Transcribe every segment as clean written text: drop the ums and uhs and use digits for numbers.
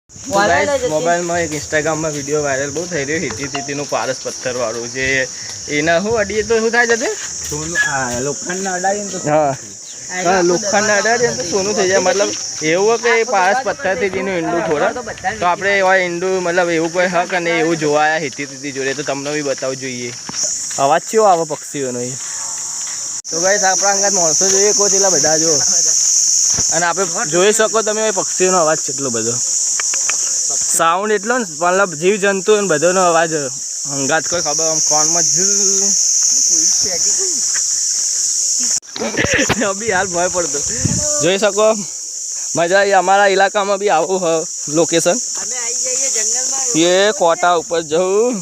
મોબાઈલમાં એક ઇન્સ્ટાગ્રામમાં વિડીયો વાયરલ બહુ થઈ રહ્યો હિટી તીતીનું પારસ પથ્થર વાળું જે એના શું અડીએ તો શું થાય છે લોખંડના અડાડીએ ને તો હા લોખંડના અડાડીએ તો સોનું થઈ જાય મતલબ એવું કે પારસ પથ્થરથી જેનું ઈંડું ખોરા તો આપણે એવા ઈંડું મતલબ એવું કોઈ હક અને એવું જોવાયા હિટી તીતી જોડે તો તમને બી બતાવવું જોઈએ અવાજ કેવો આવે પક્ષીઓનો એ તો ભાઈ આપણા અંગાત માણસો જોઈએ કોઈ તેલા બધા જો અને આપણે જોઈ શકો તમે પક્ષીઓનો અવાજ કેટલો બધો સાઉન્ડ એટલો ને મતલબ જીવ જંતુ ને બધાનો અવાજ અંગાત કોઈ ખબર આમ કોનમાં બી હાલ ભય પડતો જોઈ શકો મજા આવી અમારા ઇલાકામાં બી આવું લોકેશન એ કોટા ઉપર જવું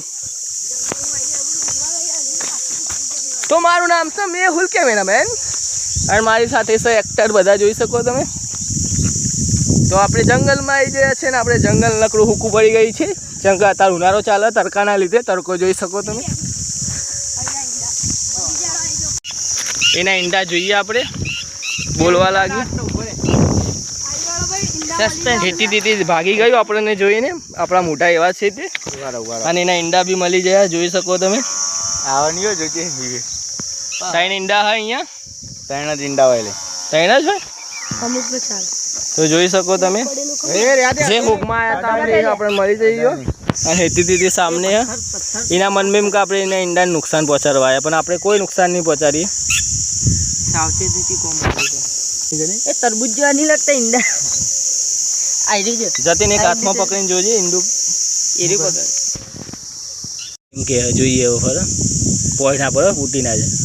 તો મારું નામ છે મેહુલ કેમેરામેન અને મારી સાથે છે એક્ટર બધા જોઈ શકો તમે તો આપણે જંગલમાં આવી ગયા છે ને આપણે જંગલ નકરું હુકું પડી ગઈ છે જંગલ અત્યારે ઉનાળો ચાલે તડકાના લીધે તડકો જોઈ શકો તમે એના ઈંડા જોઈએ આપણે બોલવા લાગ્યું હેટી દીધી ભાગી ગયું આપણને જોઈને આપણા મોટા એવા છે તે અને એના ઈંડા બી મળી ગયા જોઈ શકો તમે આવવાની જોજે ત્રણ ઈંડા હોય અહીંયા ત્રણ જ ઈંડા હોય ત્રણ જ હોય તો જોઈ શકો તમે જે હુકમાં આવ્યા હતા આપણે મળી જઈએ અને હેતી દીધી સામને એના મન મેં કે આપણે એના ઈંડાને નુકસાન પહોંચાડવા આવ્યા પણ આપણે કોઈ નુકસાન નહીં પહોંચાડીએ સાવચેતીથી કોમ એ તરબૂચ જેવા નહીં લાગતા ઈંડા જતીને એક હાથમાં પકડીને જોજે ઈંડું એરી પકડ એમ કે જોઈએ એવો ખરો પોઈ ના પડે ફૂટી ના જાય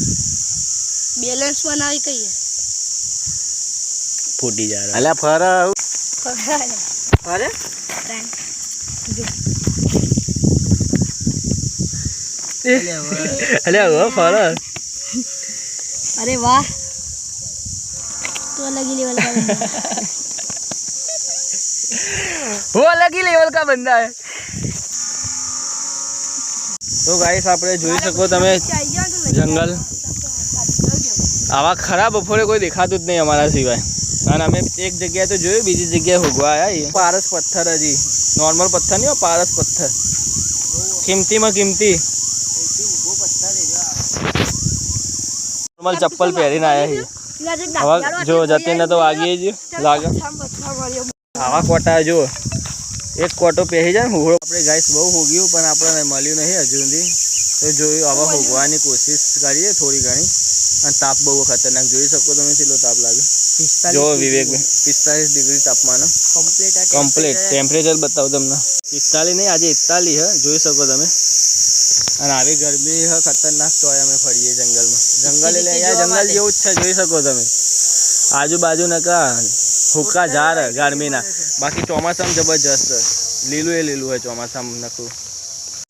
બેલેન્સ બનાવી કહીએ ફૂટી જાય અલ્યા ફરે ફરે અલ્યા ફરે अरे वाह तो अलग ही लेवल का बंदा वो अलग ही लेवल का बंदा है तो गाइस આપણે જોઈ શકો તમે જંગલ આવા ખરાબ બપોરે કોઈ દેખાતું જ નહીં અમારા સિવાય અને અમે એક જગ્યાએ તો જોયું બીજી જગ્યાએ હોગવા આવ્યા પારસ પથ્થર હજી નોર્મલ પથ્થર નહીં પારસ પથ્થર કિંમતીમાં કિંમતી ચપ્પલ પહેરીને આવ્યા હવે જો જતીને તો વાગીએ જ લાગે આવા કોટા જો એક કોટો પહેરી જાય ને હોળો આપણે ગાઈસ બહુ હોગ્યું પણ આપણને મળ્યું નહીં હજુ સુધી તો જોયું હવે હોગવાની કોશિશ કરીએ થોડી ઘણી અને તાપ બહુ ખતરનાક જોઈ શકો તમે કેટલો તાપ લાગે જો વિવેક 45 ડિગ્રી તાપમાન કમ્પ્લીટ ટેમ્પરેચર બતાવો તમને 45 નહીં આજે 41 હે જોઈ શકો તમે અને આવી ગરમી ખતરનાક તો અમે ફરીએ જંગલમાં જંગલ એટલે અહીંયા જંગલ જેવું જ છે જોઈ શકો તમે આજુબાજુ નકા હુક્કા ઝાડ ગરમીના બાકી ચોમાસામાં જબરજસ્ત લીલું એ લીલું હોય ચોમાસામાં નકું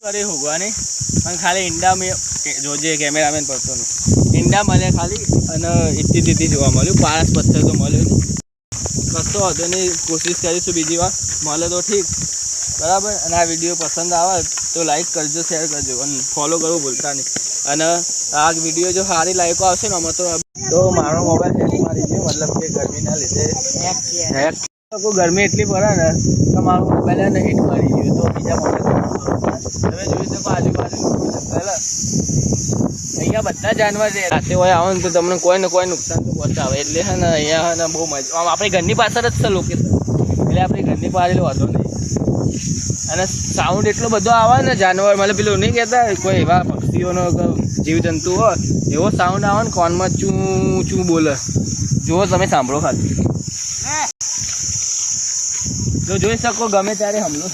અરે હુગવાની પણ ખાલી ઈંડા મેં જોજે કેમેરામેન પડતો નહીં ઈંડા મળે ખાલી અને ઇત્તી તીતી જોવા મળ્યું પારસ પથ્થર તો મળ્યો નહીં કશો હતો નહીં કોશિશ કરીશું બીજી વાર મળે તો ઠીક બરાબર અને આ વિડીયો પસંદ આવે તો લાઈક કરજો શેર કરજો અને ફોલો કરવું ભૂલતા નહીં અને આ વિડીયો જો સારી લાઈકો આવશે ને આમાં તો મારો મોબાઈલ હેક મારી ગયો મતલબ કે ગરમીના લીધે હેક ગરમી એટલી પડે ને તો મારો મોબાઈલ એને હિટ મારી ગયો તો બીજા મોબાઈલ તમે જોઈ શકો આજુબાજુ અહીંયા બધા જાનવર રાતે હોય આવો ને તો તમને કોઈ ને કોઈ નુકસાન તો પહોંચાવે એટલે છે ને અહીંયા છે ને બહુ મજા આપણી ઘરની પાછળ જ છે લોકેશન એટલે આપણી ઘરની પાસે વાંધો નહીં અને સાઉન્ડ એટલો બધો આવે ને જાનવર મતલબ પેલું નહીં કહેતા કોઈ એવા પક્ષીઓનો જીવજંતુ હોય એવો સાઉન્ડ આવે ને કોનમાં ચૂ ચૂ બોલે જુઓ તમે સાંભળો ખાલી તો જોઈ શકો ગમે ત્યારે હમલો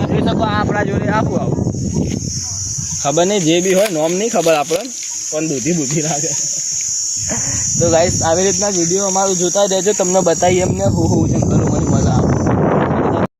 જોઈ શકો આપણા જોડે આપું આવું ખબર નહીં જે બી હોય નોમ નહીં ખબર આપણને પણ બુદ્ધિ લાગે તો ગાઈસ આવી રીતના વિડીયો અમારું જોતા રહેજો તમને બતાવીએ અમને હું જંગલોમાં મજા આવે